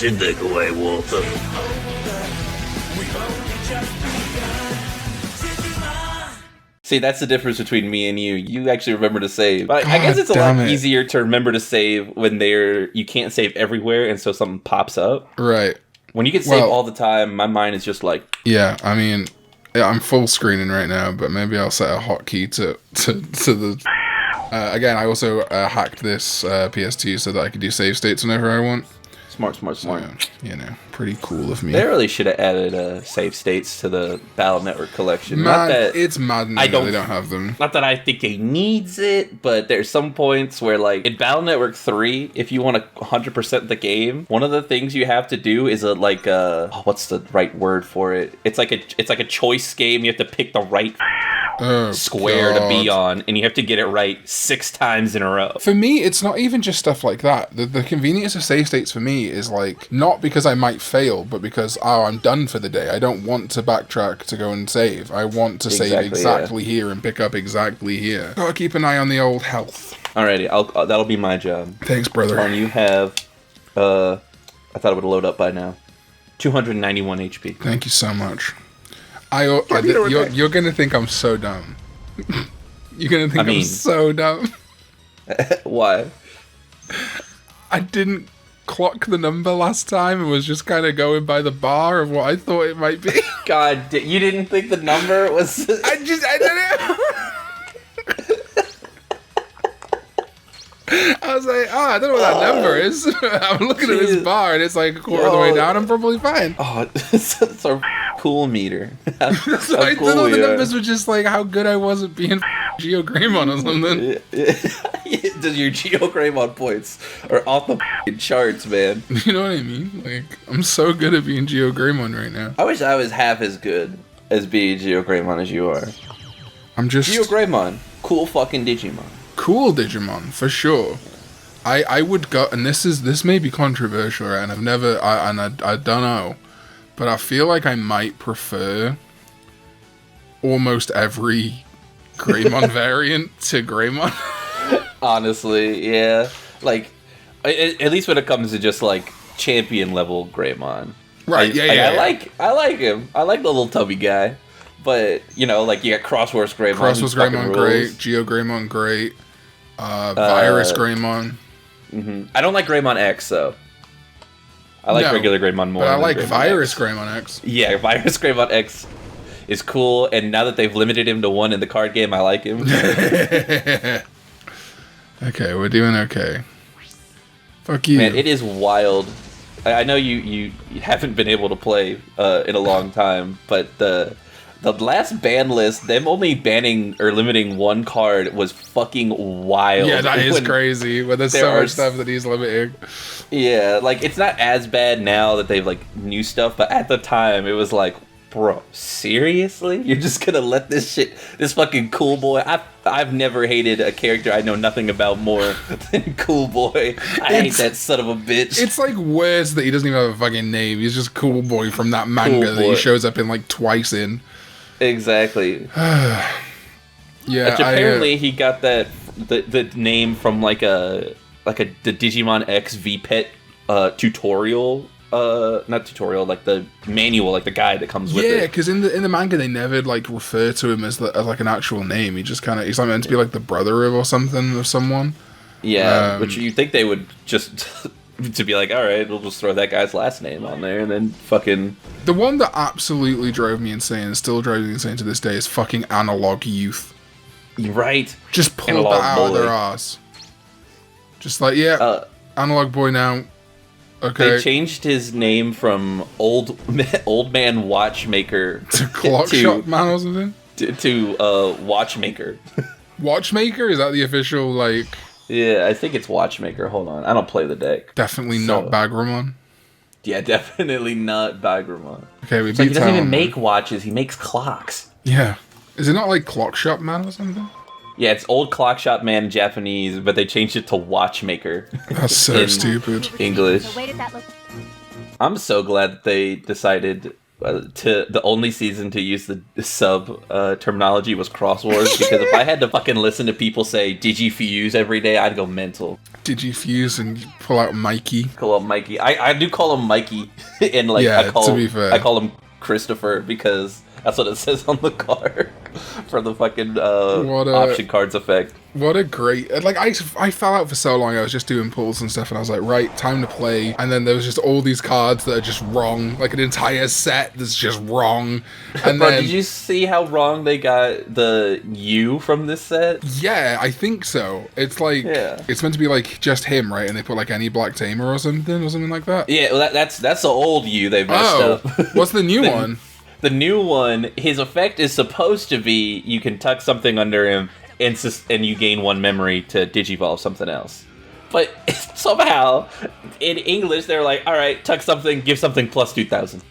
what you think away, Walter. See, that's the difference between me and you. You actually remember to save. But I guess it's a lot easier to remember to save when you can't save everywhere, and so something pops up. Right. When you can save all the time, my mind is just like... Yeah, I mean, I'm full screening right now, but maybe I'll set a hotkey to the... again, I also hacked this PS2 so that I could do save states whenever I want. Smart. So, you know, pretty cool of me. They really should have added save states to the Battle Network collection. It's maddening that they don't have them. Not that I think they needs it, but there's some points where, like, in Battle Network 3, if you want to 100% the game, one of the things you have to do is what's the right word for it? It's like a choice game. You have to pick the right square to be on, and you have to get it right 6 times in a row. For me, it's not even just stuff like that. The convenience of save states for me is like, not because I might fail, but because, I'm done for the day. I don't want to backtrack to go and save. I want to save exactly here and pick up exactly here. Gotta keep an eye on the old health. Alrighty, that'll be my job. Thanks, brother. Karn, you have, I thought it would load up by now, 291 HP. Thank you so much. You're gonna think I'm so dumb. You're gonna think I'm so dumb. Why? I didn't clock the number last time and was just kind of going by the bar of what I thought it might be. God, you didn't think the number was... I didn't... I was like, I don't know what that number is. I'm looking at this bar and it's like a quarter of the way down. I'm probably fine. Oh, it's a cool meter. So I thought the numbers were just like how good I was at being Geo Greymon or something. Does your Geo Greymon points are off the charts, man? You know what I mean? Like, I'm so good at being Geo Greymon right now. I wish I was half as good as being Geo Greymon as you are. I'm just... Geo Greymon, cool fucking Digimon. Cool Digimon, for sure. I would go, and this may be controversial, right? And I don't know, but I feel like I might prefer almost every Greymon variant to Greymon. Honestly, yeah. Like, at least when it comes to just like champion level Greymon. Right, I like him. I like the little tubby guy. But, you know, like, you got Crosswords Greymon. Crosswords Greymon, great. Geo Greymon, great. Virus Greymon. Mm-hmm. I don't like Greymon X, though. I like regular Greymon more. But I like Virus Greymon X. Yeah, Virus Greymon X is cool, and now that they've limited him to 1 in the card game, I like him. Okay, we're doing okay. Fuck you. Man, it is wild. I know you haven't been able to play in a long time, but the last ban list, them only banning or limiting 1 card was fucking wild. Yeah, that is crazy. When there's so much stuff that he's limiting. Yeah, like, it's not as bad now that they've, like, new stuff, but at the time, it was like, bro, seriously? You're just gonna let this fucking Cool Boy... I've never hated a character I know nothing about more than Cool Boy. I hate that son of a bitch. It's, like, worse that he doesn't even have a fucking name. He's just Cool Boy from that manga that he shows up in, like, twice in. Exactly. Yeah. Which apparently he got the name from like the Digimon X VPET tutorial. Not tutorial, like the manual, like the guide that comes with it. Yeah, because in the manga they never like refer to him as like an actual name. He just he's like meant to be like the brother of or something of someone. Yeah, which you think they would just to be like, all right, we'll just throw that guy's last name on there and then fucking... The one that absolutely drove me insane and still drives me insane to this day is fucking Analog Youth. You're right. Just pull that out of their ass. Just like, Analog Boy now. Okay. They changed his name from Old Man Watchmaker to Clock Shop Man or something? To Watchmaker. Watchmaker? Is that the official, like... Yeah, I think it's Watchmaker. Hold on. I don't play the deck. Definitely not Bagramon. Yeah, definitely not Bagramon. Okay, we beat He doesn't even make watches. He makes clocks. Yeah. Is it not like Clock Shop Man or something? Yeah, it's Old Clock Shop Man in Japanese, but they changed it to Watchmaker. That's so stupid. English. I'm so glad that they decided the only season to use the sub terminology was Crosswords, because if I had to fucking listen to people say Digifuse every day, I'd go mental. Digifuse and pull out Mikey. Call him Mikey. I do call him Mikey, and like Yeah, to be fair. I call him Christopher because that's what it says on the card for the fucking option cards effect. What a great... Like, I fell out for so long. I was just doing pulls and stuff, and I was like, right, time to play. And then there was just all these cards that are just wrong. Like, an entire set that's just wrong. And Bro, then... did you see how wrong they got the U from this set? Yeah, I think so. It's like... Yeah. It's meant to be, like, just him, right? And they put, like, any Black Tamer or something like that? Yeah, well, that's the old U they messed up. What's the new one? The new one, his effect is supposed to be you can tuck something under him and you gain 1 memory to digivolve something else. But somehow, in English, they're like, alright, tuck something, give something plus 2,000.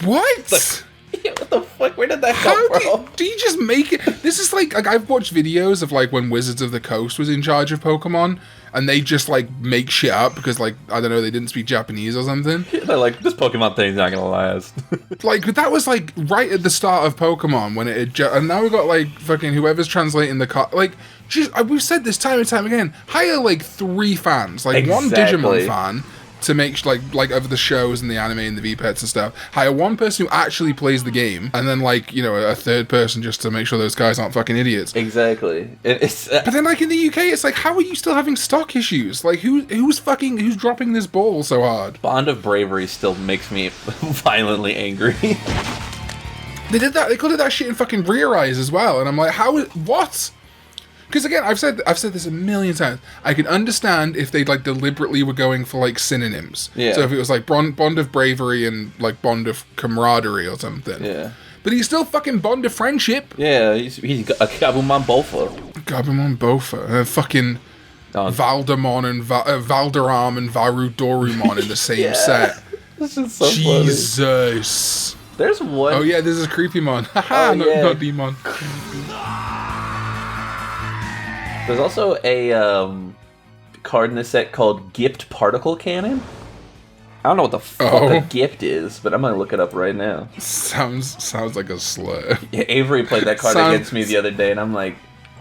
What? Like, what the fuck? Where did that come from? Do you just make it? This is like I've watched videos of like when Wizards of the Coast was in charge of Pokemon, and they just like make shit up because like, I don't know, they didn't speak Japanese or something. They're like, this Pokemon thing's not gonna last. Like, but that was like right at the start of Pokemon when it had and now we got like fucking whoever's translating the like, just we've said this time and time again, hire like 3 fans, like Exactly. 1 Digimon fan to make like over the shows and the anime and the VPets and stuff, hire 1 person who actually plays the game, and then like, you know, a 3rd person just to make sure those guys aren't fucking idiots. Exactly. It's But then like in the UK, it's like, how are you still having stock issues? Like who's dropping this ball so hard? Bond of Bravery still makes me violently angry. They did that. They called it that shit in fucking Eirias as well, and I'm like, what? Because again, I've said this a million times. I can understand if they like deliberately were going for like synonyms. Yeah. So if it was like Bond of Bravery and like Bond of Camaraderie or something. Yeah. But he's still fucking Bond of Friendship. Yeah, he's a Gabumon Bofa. Gabumon Bofa. Fucking Valdemon and Valderam and Varudorumon in the same set. This is so Jesus. funny. There's one... Oh yeah, this is Creepymon. Haha, not Demon. There's also a card in this set called Gift Particle Cannon. I don't know what the fuck a gift is, but I'm gonna look it up right now. Sounds like a slur. Yeah, Avery played that card against me the other day, and I'm like,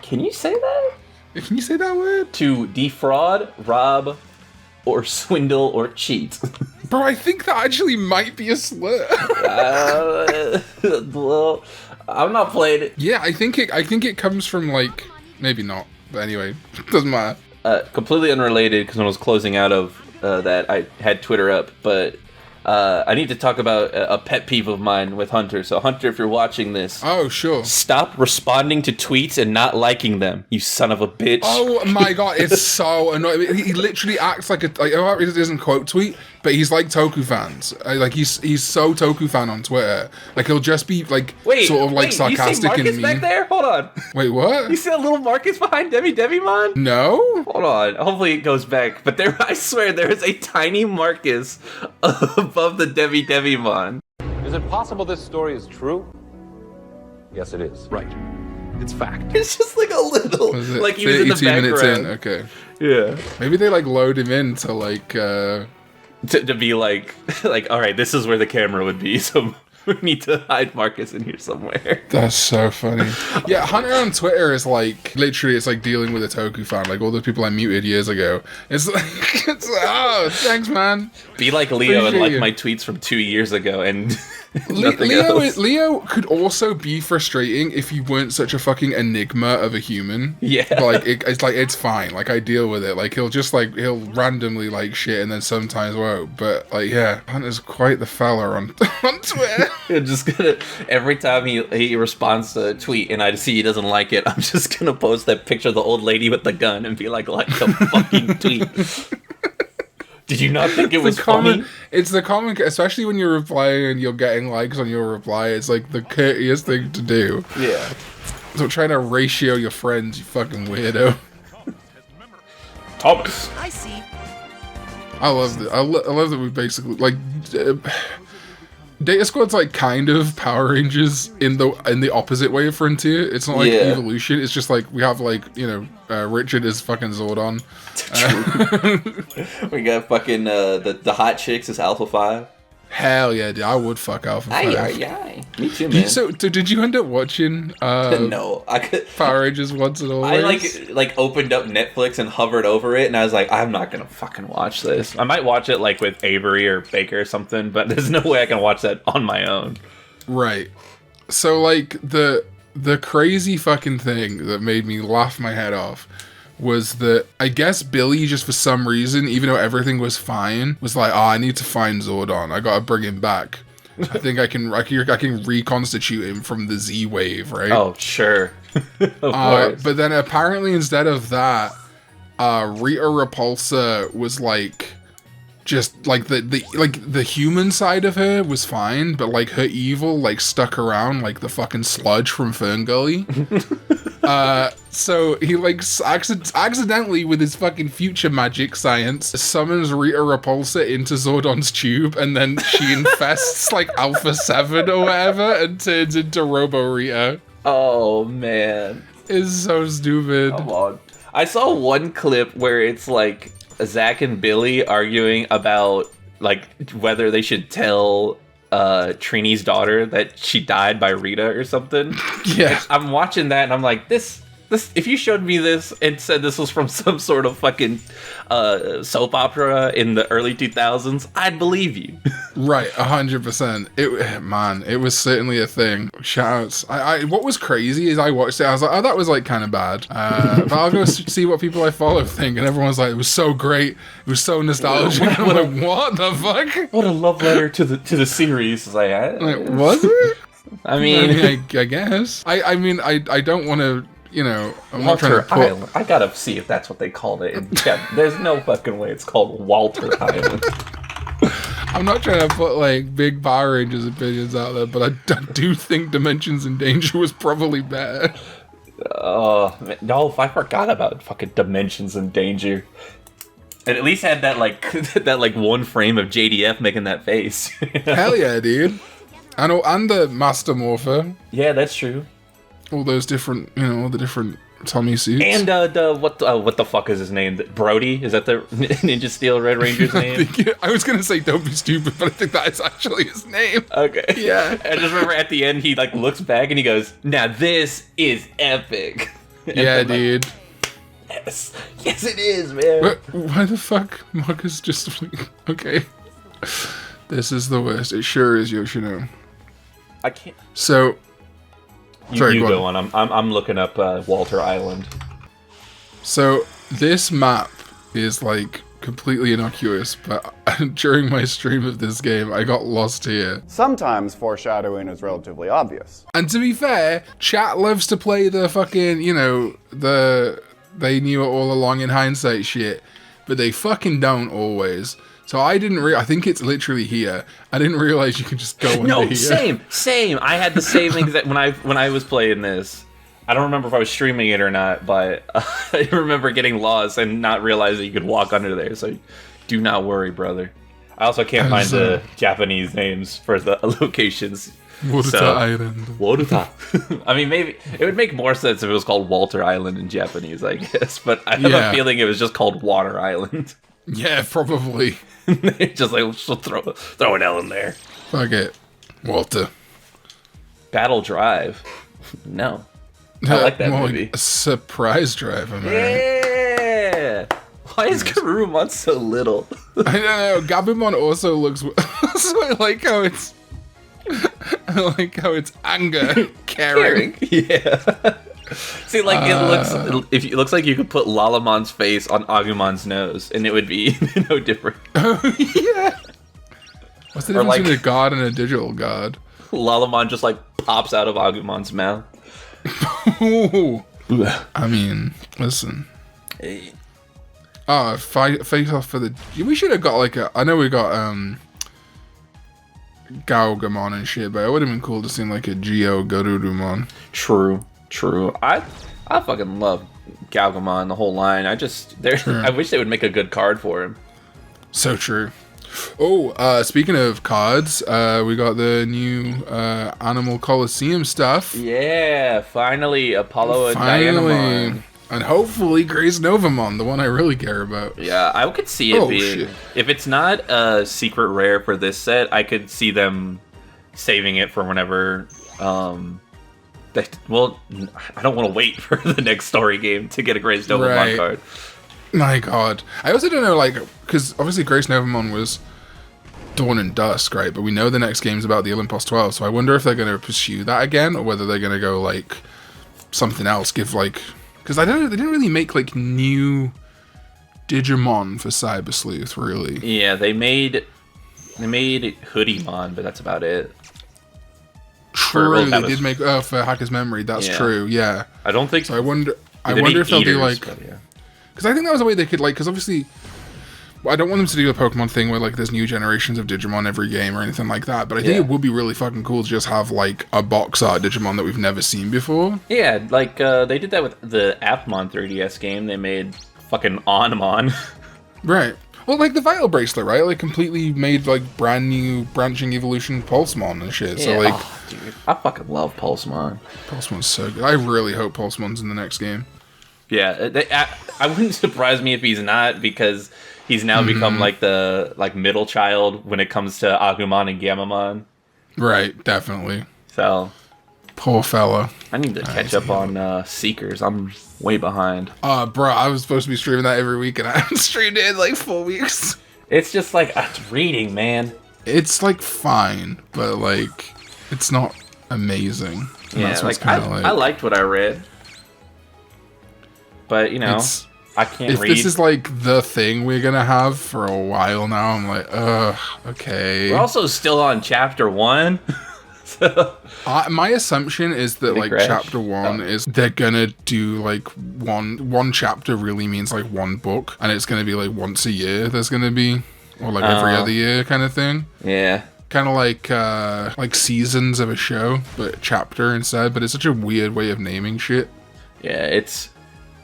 can you say that? Can you say that word? To defraud, rob, or swindle, or cheat. Bro, I think that actually might be a slur. Well, I'm not playing it. Yeah, I think it comes from like, maybe not, but anyway, doesn't matter. Completely unrelated, because when I was closing out of that, I had Twitter up, but I need to talk about a pet peeve of mine with Hunter. So Hunter, if you're watching this, oh sure, stop responding to tweets and not liking them, you son of a bitch. Oh my god, it's so annoying. He literally acts like he doesn't quote tweet, but he's like Toku fans. Like he's so Toku fan on Twitter. Like he'll just be like sarcastic you see Marcus and mean. back there? Hold on. Wait, what? You see that little Marcus behind Devimon? No. Hold on. Hopefully it goes back. But I swear there is a tiny Marcus above the Devimon. Is it possible this story is true? Yes, it is. Right. It's fact. It's just like a little, like he was in the background. Minutes in. Okay. Yeah. Maybe they like load him in to like. To be like, all right, this is where the camera would be, so we need to hide Marcus in here somewhere. That's so funny. Yeah, Hunter on Twitter is like, literally, it's like dealing with a Toku fan, like all those people I muted years ago. It's like, oh, thanks, man. Be like Leo Appreciate and like you. my tweets from 2 years ago, and nothing else. Leo could also be frustrating if you weren't such a fucking enigma of a human. Yeah. But like it's fine. Like I deal with it. Like he'll randomly like shit and then sometimes won't. But like yeah, Hunter's quite the fella on Twitter. I'm just gonna, every time he responds to a tweet and I see he doesn't like it, I'm just gonna post that picture of the old lady with the gun and be like the fucking tweet. Did you not think it was funny? It's the common, especially when you're replying and you're getting likes on your reply. It's like the courteous thing to do. Yeah. So trying to ratio your friends, you fucking weirdo. Thomas. I see. I love that. I love that we basically like. Data Squad's like kind of Power Rangers in the opposite way of Frontier. It's not like evolution. It's just like we have like Richard is fucking Zordon. We got fucking the hot chicks is Alpha 5. Hell yeah, dude. I would fuck Alpha 5. Aye. Me too, man. So did you end up watching No, I could. Power Rangers Once and Always? I like opened up Netflix and hovered over it, and I was like, I'm not gonna fucking watch this. I might watch it like with Avery or Baker or something, but there's no way I can watch that on my own. Right. So like the crazy fucking thing that made me laugh my head off was that I guess Billy just for some reason, even though everything was fine, was like, oh, I need to find Zordon. I gotta bring him back. I think I can reconstitute him from the Z wave, right? Oh, sure. Of course. But then apparently instead of that, Rita Repulsa was like just like the human side of her was fine, but like her evil like stuck around like the fucking sludge from Ferngully. So he like accidentally with his fucking future magic science summons Rita Repulsa into Zordon's tube, and then she infests like Alpha 7 or whatever and turns into Robo Rita. Oh man, It's so stupid. come on. I saw one clip where it's like Zach and Billy arguing about like whether they should tell Trini's daughter that she died by Rita or something. Yeah. I'm watching that and I'm like, this if you showed me this and said this was from some sort of fucking soap opera in the early 2000s, I'd believe you. Right, 100%. It was certainly a thing. Shoutouts. I what was crazy is I watched it, I was like, oh, that was like kind of bad. But I'll go see what people I follow think, and everyone's like, it was so great, it was so nostalgic. I'm like, what the fuck? What a love letter to the series. Like, Was it? I mean, I guess. I mean, I don't want to, you know, I'm not Walter trying to put... Island. I gotta see if that's what they called it. Yeah, there's no fucking way it's called Walter Island. I'm not trying to put like big Power Rangers opinions out there, but I do think Dimensions in Danger was probably better. Oh no! I forgot about fucking Dimensions in Danger. It at least had that like that like one frame of JDF making that face. Hell yeah, dude! And the Master Morpher. Yeah, that's true. All those different, you know, all the different Tommy suits. And what the fuck is his name? Brody? Is that the Ninja Steel Red Ranger's name? I was gonna say don't be stupid, but I think that is actually his name. Okay. Yeah. I just remember at the end he like looks back and he goes, "Now this is epic." Yeah, dude. Yes, it is, man. Why the fuck, Marcus? Just like, okay. This is the worst. It sure is, Yoshino. I can't. So. You go on. I'm looking up Walter Island. So this map is like completely innocuous, but during my stream of this game, I got lost here. Sometimes foreshadowing is relatively obvious. And to be fair, chat loves to play the fucking, you know, they knew it all along in hindsight shit, but they fucking don't always. So I didn't I think it's literally here. I didn't realize you could just go into here. Same. I had the same exact when I was playing this. I don't remember if I was streaming it or not, but I remember getting lost and not realizing you could walk under there. So do not worry, brother. I also can't find the Japanese names for the locations. Water Island. Water. I mean, maybe it would make more sense if it was called Walter Island in Japanese, I guess. But I have a feeling it was just called Water Island. Yeah, probably. Just like throw an L in there. Fuck it, Walter. Battle Drive. No, I like that more movie. Like a surprise drive, man. Yeah. Why is Garurumon so little? I don't know. Gabumon also looks. So I like how it's. Anger caring. Yeah. See, like it looks like you could put Lalamon's face on Agumon's nose, and it would be no different. Oh yeah. What's the difference between a god and a digital god? Lalamon just like pops out of Agumon's mouth. I mean, listen. Hey. Face off for the. We should have got like a. I know we got Gaogamon and shit, but it would have been cool to see like a Geo Garurumon. True. I fucking love Gaogamon, the whole line. I wish they would make a good card for him. So true. Oh, speaking of cards, we got the new Animal Coliseum stuff. Yeah, finally Apollo and Dianamon. And hopefully Grace Novamon, the one I really care about. Yeah, I could see it being... Shit. If it's not a secret rare for this set, I could see them saving it for whenever... well, I don't want to wait for the next story game to get a Grace Novamon card. My god. I also don't know, like... Because obviously Grace Novamon was Dawn and Dusk, right? But we know the next game's about the Olympus 12, so I wonder if they're going to pursue that again, or whether they're going to go, like, something else, give, like... Because they didn't really make, like, new Digimon for Cyber Sleuth, really. Yeah, they made Hoodiemon, but that's about it. True, they did make for Hacker's Memory. That's true. Yeah, I don't think. So I wonder if they'll do like, because I think that was a way they could like, because obviously, I don't want them to do a Pokemon thing where like there's new generations of Digimon every game or anything like that. But I think it would be really fucking cool to just have like a box art Digimon that we've never seen before. Yeah, like they did that with the Appmon 3DS game. They made fucking Onmon. Right. Well, like the Vital Bracelet, right? Like completely made like brand new branching evolution Pulsemon and shit. So like, dude, I fucking love Pulsemon. Pulsemon's so good. I really hope Pulsemon's in the next game. Yeah, I wouldn't surprise me if he's not, because he's now become like the middle child when it comes to Agumon and Gamamon. Right, definitely. So poor fella. I need to catch up on Seekers. I'm way behind. Bro, I was supposed to be streaming that every week, and I haven't streamed it in like 4 weeks. It's just like it's reading, man. It's like fine, but like it's not amazing. And yeah, like I liked what I read, but you know, I can't if read. If this is like the thing we're gonna have for a while now, I'm like, okay. We're also still on chapter 1. So, my assumption is that like chapter 1 is they're gonna do like one chapter really means like one book, and it's gonna be like once a year there's gonna be, or like every other year kind of thing. Yeah, kind of like seasons of a show, but chapter instead. But it's such a weird way of naming shit. Yeah, it's.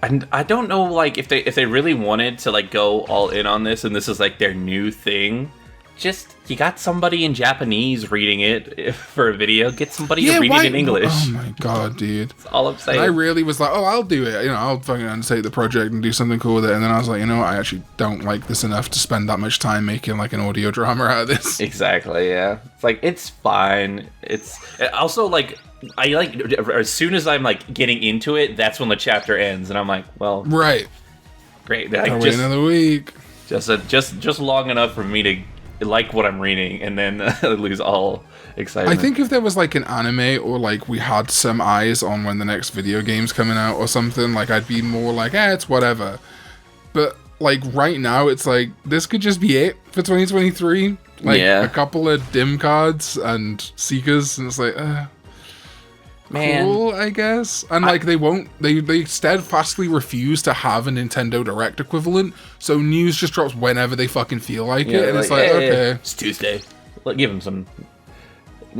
And I don't know, like if they really wanted to like go all in on this, and this is like their new thing. Just, you got somebody in Japanese reading it for a video. Get somebody to read it in English. Oh my god, dude. That's all I'm saying. And I really was like, I'll do it. You know, I'll fucking undertake the project and do something cool with it. And then I was like, you know what? I actually don't like this enough to spend that much time making like an audio drama out of this. Exactly, yeah. It's like, it's fine. It's also like, I like, as soon as I'm like getting into it, that's when the chapter ends. And I'm like, well. Right. Great. Like, wait another week. Just long enough for me to like what I'm reading, and then lose all excitement. I think if there was like an anime, or like we had some eyes on when the next video game's coming out or something, like I'd be more like, it's whatever. But like right now, it's like this could just be it for 2023. Like a couple of dim cards and seekers, and it's like, man, cool, I guess. And like they steadfastly refuse to have a Nintendo Direct equivalent, so news just drops whenever they fucking feel like it, and it's like, okay, it's Tuesday, give them some.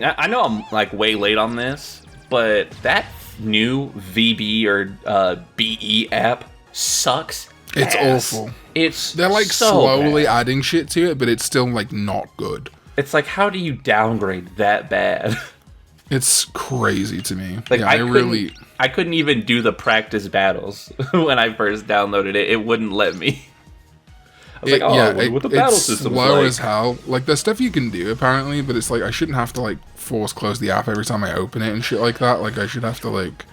I know I'm like way late on this, but that new VB or BE app sucks. It's awful. They're like so slowly bad. adding shit to it, but it's still like not good. It's like, how do you downgrade that bad? It's crazy to me. Like, yeah, I couldn't even do the practice battles when I first downloaded it. It wouldn't let me. I was what the battle system's slow like. as hell. Like, there's stuff you can do apparently, but it's like I shouldn't have to like force close the app every time I open it and shit like that. Like, I should have to like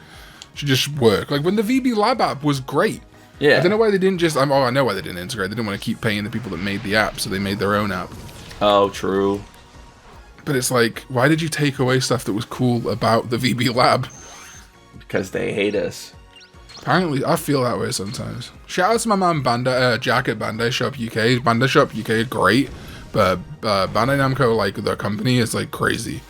should just work. Like when the VB Lab app was great. Yeah. I don't know why they didn't just. I know why they didn't integrate. They didn't want to keep paying the people that made the app, so they made their own app. Oh, true. But it's like, why did you take away stuff that was cool about the VB Lab? Because they hate us. Apparently, I feel that way sometimes. Shout out to my man BANDAI, Jack at BANDAI Shop UK. BANDAI Shop UK is great, but Bandai Namco, like the company, is like crazy.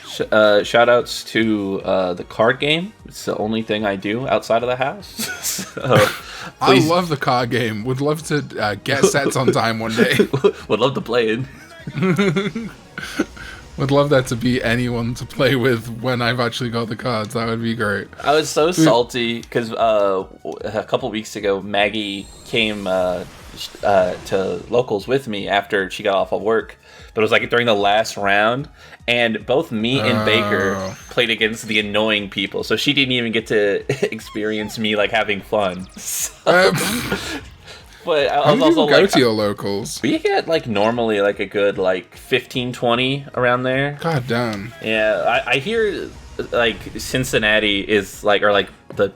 Shout outs to the card game. It's the only thing I do outside of the house. So, I love the card game. Would love to get sets on time one day. Would love to play it. Would love that to be anyone to play with when I've actually got the cards. That would be great. I was so salty because a couple weeks ago Maggie came. to locals with me after she got off of work. But it was like during the last round, and both me and Baker played against the annoying people, so she didn't even get to experience me like having fun. So, but I was also go like, to your locals? we get like normally like a good like 15-20 around there. God damn. Yeah, I hear like Cincinnati is like, or like the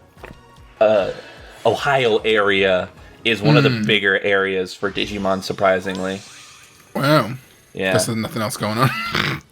Ohio area is one of the bigger areas for Digimon, surprisingly. Wow. Yeah. Guess there's nothing else going on.